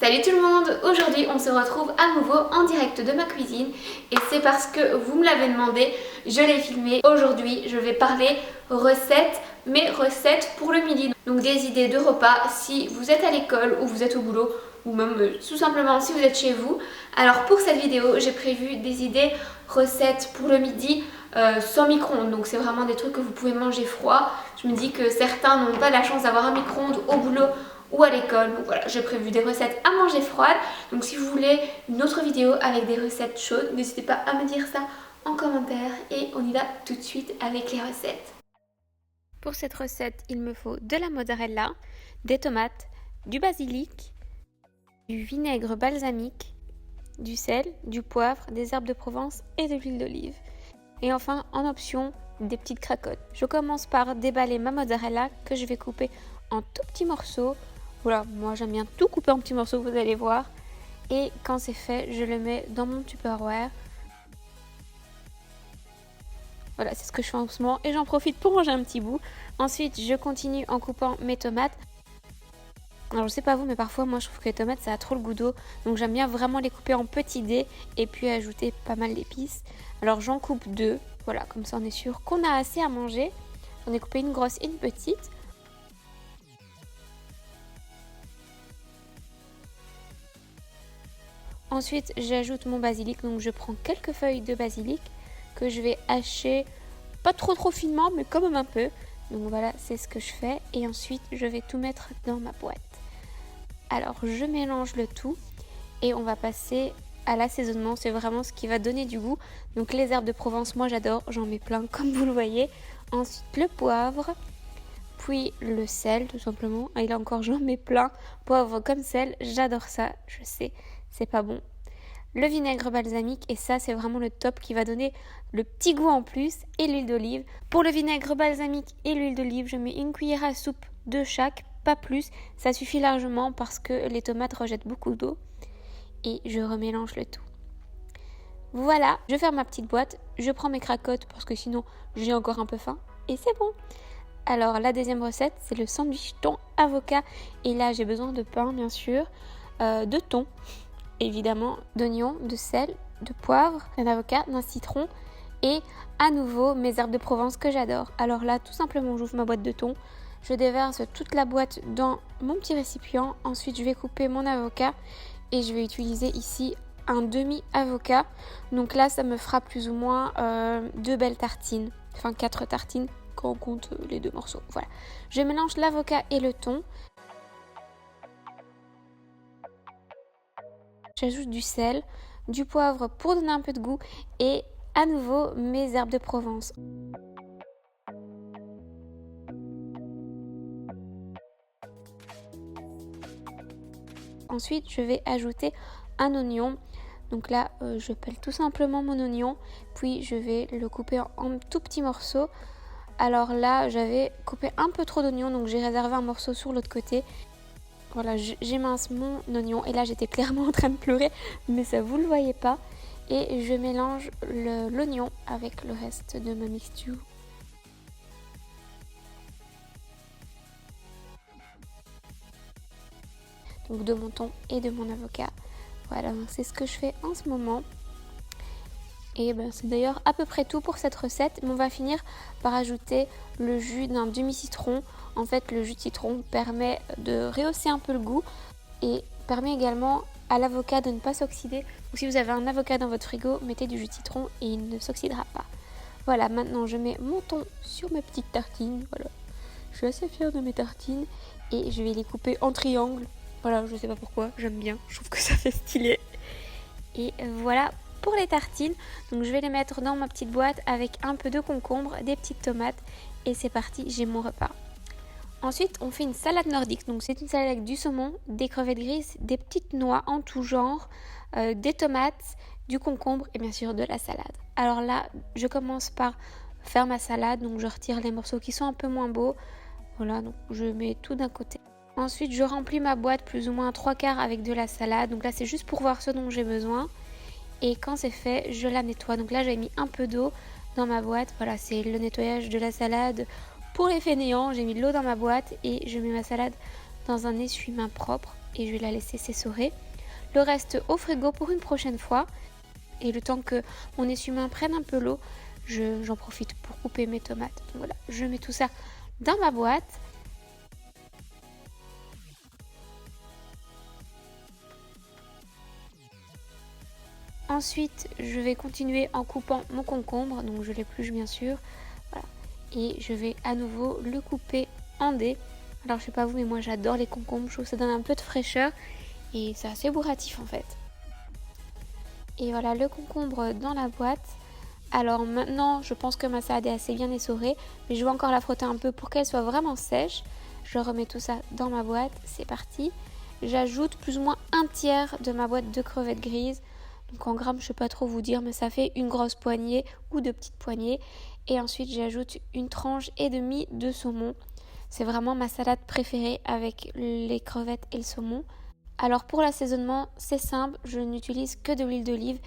Salut tout le monde, aujourd'hui on se retrouve à nouveau en direct de ma cuisine et c'est parce que vous me l'avez demandé, je l'ai filmé. Aujourd'hui je vais parler recettes, mais recettes pour le midi. Donc des idées de repas si vous êtes à l'école ou vous êtes au boulot ou même tout simplement si vous êtes chez vous. Alors pour cette vidéo j'ai prévu des idées recettes pour le midi sans micro-ondes. Donc c'est vraiment des trucs que vous pouvez manger froid. Je me dis que certains n'ont pas la chance d'avoir un micro-ondes au boulot ou à l'école. Donc voilà, j'ai prévu des recettes à manger froides. Donc si vous voulez une autre vidéo avec des recettes chaudes, n'hésitez pas à me dire ça en commentaire et on y va tout de suite avec les recettes. Pour cette recette, il me faut de la mozzarella, des tomates, du basilic, du vinaigre balsamique, du sel, du poivre, des herbes de Provence et de l'huile d'olive. Et enfin, en option, des petites cracottes. Je commence par déballer ma mozzarella que je vais couper en tout petits morceaux. Voilà, moi j'aime bien tout couper en petits morceaux, vous allez voir. Et quand c'est fait, je le mets dans mon Tupperware. Voilà, c'est ce que je fais en ce moment et j'en profite pour manger un petit bout. Ensuite, je continue en coupant mes tomates. Alors je sais pas vous, mais parfois moi je trouve que les tomates ça a trop le goût d'eau. Donc j'aime bien vraiment les couper en petits dés et puis ajouter pas mal d'épices. Alors j'en coupe deux, voilà, comme ça on est sûr qu'on a assez à manger. J'en ai coupé une grosse et une petite. Ensuite, j'ajoute mon basilic, donc je prends quelques feuilles de basilic que je vais hacher, pas trop finement, mais quand même un peu. Donc voilà, c'est ce que je fais. Et ensuite, je vais tout mettre dans ma boîte. Alors, je mélange le tout et on va passer à l'assaisonnement. C'est vraiment ce qui va donner du goût. Donc les herbes de Provence, moi j'adore, j'en mets plein comme vous le voyez. Ensuite, le poivre. Puis le sel tout simplement, et là encore j'en mets plein, poivre comme sel, j'adore ça, je sais, c'est pas bon. Le vinaigre balsamique, et ça c'est vraiment le top qui va donner le petit goût en plus, et l'huile d'olive. Pour le vinaigre balsamique et l'huile d'olive, je mets une cuillère à soupe de chaque, pas plus, ça suffit largement parce que les tomates rejettent beaucoup d'eau, et je remélange le tout. Voilà, je ferme ma petite boîte, je prends mes cracottes parce que sinon j'ai encore un peu faim, et c'est bon. Alors la deuxième recette, c'est le sandwich thon avocat. Et là, j'ai besoin de pain, bien sûr, de thon, évidemment, d'oignons, de sel, de poivre, d'un avocat, d'un citron et à nouveau mes herbes de Provence que j'adore. Alors là, tout simplement, j'ouvre ma boîte de thon, je déverse toute la boîte dans mon petit récipient. Ensuite, je vais couper mon avocat et je vais utiliser ici un demi-avocat. Donc là, ça me fera plus ou moins 2 belles tartines, enfin 4 tartines. Quand on compte les 2 morceaux. Voilà. Je mélange l'avocat et le thon. J'ajoute du sel, du poivre pour donner un peu de goût et à nouveau mes herbes de Provence. Ensuite, je vais ajouter un oignon. Donc là, je pèle tout simplement mon oignon, puis je vais le couper en tout petits morceaux. Alors là, j'avais coupé un peu trop d'oignons, donc j'ai réservé un morceau sur l'autre côté. Voilà, j'émince mon oignon et là j'étais clairement en train de pleurer, mais ça vous le voyez pas. Et je mélange l'oignon avec le reste de ma mixture. Donc de mon thon et de mon avocat. Voilà, c'est ce que je fais en ce moment. Et ben, c'est d'ailleurs à peu près tout pour cette recette. Mais on va finir par ajouter le jus d'un demi-citron. En fait, le jus de citron permet de rehausser un peu le goût et permet également à l'avocat de ne pas s'oxyder. Donc si vous avez un avocat dans votre frigo, mettez du jus de citron et il ne s'oxydera pas. Voilà, maintenant je mets mon thon sur mes petites tartines. Voilà, je suis assez fière de mes tartines et je vais les couper en triangle. Voilà, je sais pas pourquoi, j'aime bien, je trouve que ça fait stylé. Et voilà pour les tartines. Donc je vais les mettre dans ma petite boîte avec un peu de concombre, des petites tomates et c'est parti, j'ai mon repas. Ensuite, on fait une salade nordique. Donc c'est une salade avec du saumon, des crevettes grises, des petites noix en tout genre, des tomates, du concombre et bien sûr de la salade. Alors là, je commence par faire ma salade. Donc je retire les morceaux qui sont un peu moins beaux. Voilà, donc je mets tout d'un côté. Ensuite, je remplis ma boîte plus ou moins 3/4 avec de la salade. Donc là, c'est juste pour voir ce dont j'ai besoin. Et quand c'est fait, je la nettoie. Donc là, j'avais mis un peu d'eau dans ma boîte. Voilà, c'est le nettoyage de la salade. Pour les fainéants, j'ai mis de l'eau dans ma boîte et je mets ma salade dans un essuie-main propre et je vais la laisser s'essorer. Le reste au frigo pour une prochaine fois. Et le temps que mon essuie-main prenne un peu l'eau, j'en profite pour couper mes tomates. Donc voilà, je mets tout ça dans ma boîte. Ensuite, je vais continuer en coupant mon concombre, donc je l'épluche bien sûr. Voilà. Et je vais à nouveau le couper en dés. Alors je sais pas vous, mais moi j'adore les concombres, je trouve que ça donne un peu de fraîcheur et c'est assez bourratif en fait. Et voilà le concombre dans la boîte. Alors maintenant, je pense que ma salade est assez bien essorée, mais je vais encore la frotter un peu pour qu'elle soit vraiment sèche. Je remets tout ça dans ma boîte, c'est parti. J'ajoute plus ou moins un tiers de ma boîte de crevettes grises. Donc en grammes, je ne sais pas trop vous dire, mais ça fait une grosse poignée ou deux petites poignées. Et ensuite, j'ajoute une tranche et demie de saumon. C'est vraiment ma salade préférée avec les crevettes et le saumon. Alors pour l'assaisonnement, c'est simple, je n'utilise que de l'huile d'olive.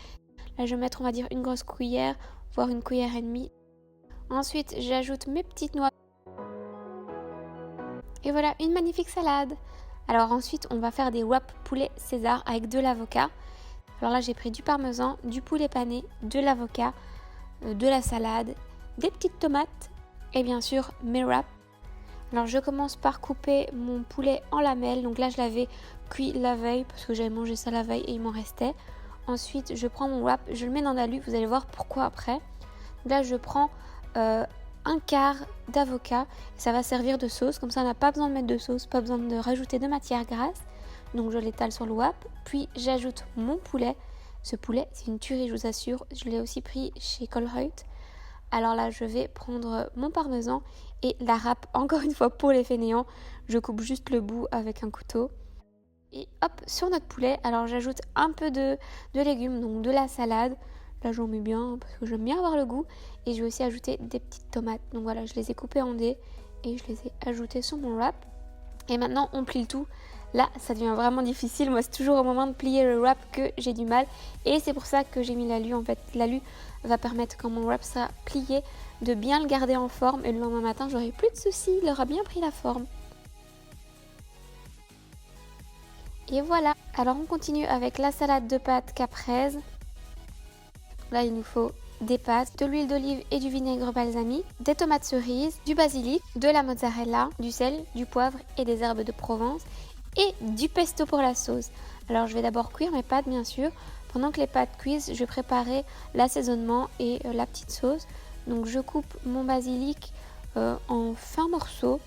Là, je vais mettre, on va dire, une grosse cuillère, voire une cuillère et demie. Ensuite, j'ajoute mes petites noix. Et voilà, une magnifique salade. Alors ensuite, on va faire des wraps poulet César avec de l'avocat. Alors là, j'ai pris du parmesan, du poulet pané, de l'avocat, de la salade, des petites tomates et bien sûr mes wraps. Alors je commence par couper mon poulet en lamelles. Donc là, je l'avais cuit la veille parce que j'avais mangé ça la veille et il m'en restait. Ensuite, je prends mon wrap, je le mets dans l'alu. Vous allez voir pourquoi après. Donc là, je prends un quart d'avocat. Ça va servir de sauce. Comme ça, on n'a pas besoin de mettre de sauce, pas besoin de rajouter de matière grasse. Donc je l'étale sur le wrap, puis j'ajoute mon poulet. Ce poulet, c'est une tuerie, je vous assure. Je l'ai aussi pris chez Colruyt. Alors là, je vais prendre mon parmesan et la râpe, encore une fois pour les fainéants. Je coupe juste le bout avec un couteau. Et hop, sur notre poulet, alors j'ajoute un peu de légumes, donc de la salade. Là, j'en mets bien parce que j'aime bien avoir le goût. Et je vais aussi ajouter des petites tomates. Donc voilà, je les ai coupées en dés et je les ai ajoutées sur mon wrap. Et maintenant, on plie le tout. Là, ça devient vraiment difficile. Moi, c'est toujours au moment de plier le wrap que j'ai du mal. Et c'est pour ça que j'ai mis l'alu. En fait, l'alu va permettre, quand mon wrap sera plié, de bien le garder en forme. Et le lendemain matin, j'aurai plus de soucis. Il aura bien pris la forme. Et voilà. Alors, on continue avec la salade de pâtes caprese. Là, il nous faut des pâtes, de l'huile d'olive et du vinaigre balsamique, des tomates cerises, du basilic, de la mozzarella, du sel, du poivre et des herbes de Provence et du pesto pour la sauce. Alors je vais d'abord cuire mes pâtes bien sûr. Pendant que les pâtes cuisent, je vais préparer l'assaisonnement et la petite sauce. Donc je coupe mon basilic en fins morceaux.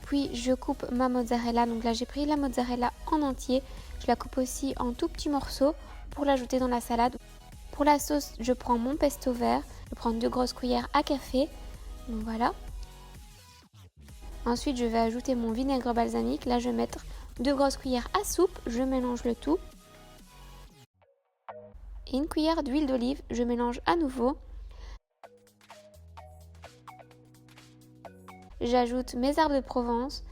Puis je coupe ma mozzarella. Donc là j'ai pris la mozzarella en entier. Je la coupe aussi en tout petits morceaux pour l'ajouter dans la salade. Pour la sauce, je prends mon pesto vert. Je prends 2 grosses cuillères à café. Donc voilà. Ensuite, je vais ajouter mon vinaigre balsamique. Là, je vais mettre 2 grosses cuillères à soupe. Je mélange le tout. Et une cuillère d'huile d'olive. Je mélange à nouveau. J'ajoute mes herbes de Provence,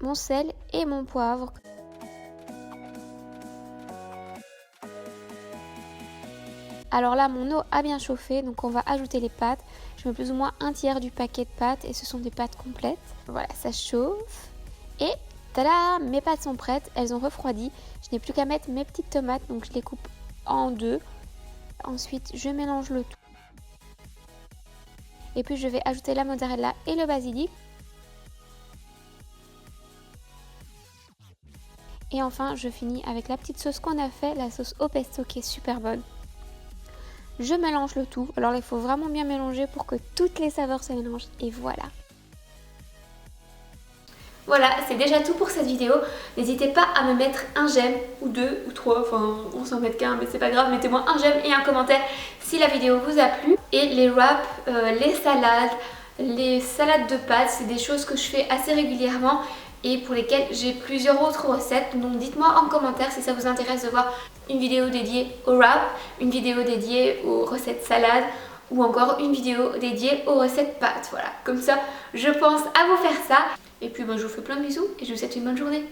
mon sel et mon poivre. Alors là, mon eau a bien chauffé, donc on va ajouter les pâtes. Je mets plus ou moins un tiers du paquet de pâtes et ce sont des pâtes complètes. Voilà, ça chauffe. Et tada, mes pâtes sont prêtes, elles ont refroidi. Je n'ai plus qu'à mettre mes petites tomates, donc je les coupe en deux. Ensuite, je mélange le tout. Et puis je vais ajouter la mozzarella et le basilic. Et enfin, je finis avec la petite sauce qu'on a fait, la sauce au pesto qui est super bonne. Je mélange le tout. Alors là, il faut vraiment bien mélanger pour que toutes les saveurs se mélangent. Et voilà. Voilà, c'est déjà tout pour cette vidéo. N'hésitez pas à me mettre un j'aime, ou 2, ou 3, enfin on s'en met qu'un, mais c'est pas grave. Mettez-moi un j'aime et un commentaire si la vidéo vous a plu. Et les wraps, les salades de pâtes, c'est des choses que je fais assez régulièrement et pour lesquelles j'ai plusieurs autres recettes. Donc dites-moi en commentaire si ça vous intéresse de voir une vidéo dédiée au wrap, une vidéo dédiée aux recettes salades ou encore une vidéo dédiée aux recettes pâtes. Voilà, comme ça je pense à vous faire ça. Et puis je vous fais plein de bisous et je vous souhaite une bonne journée.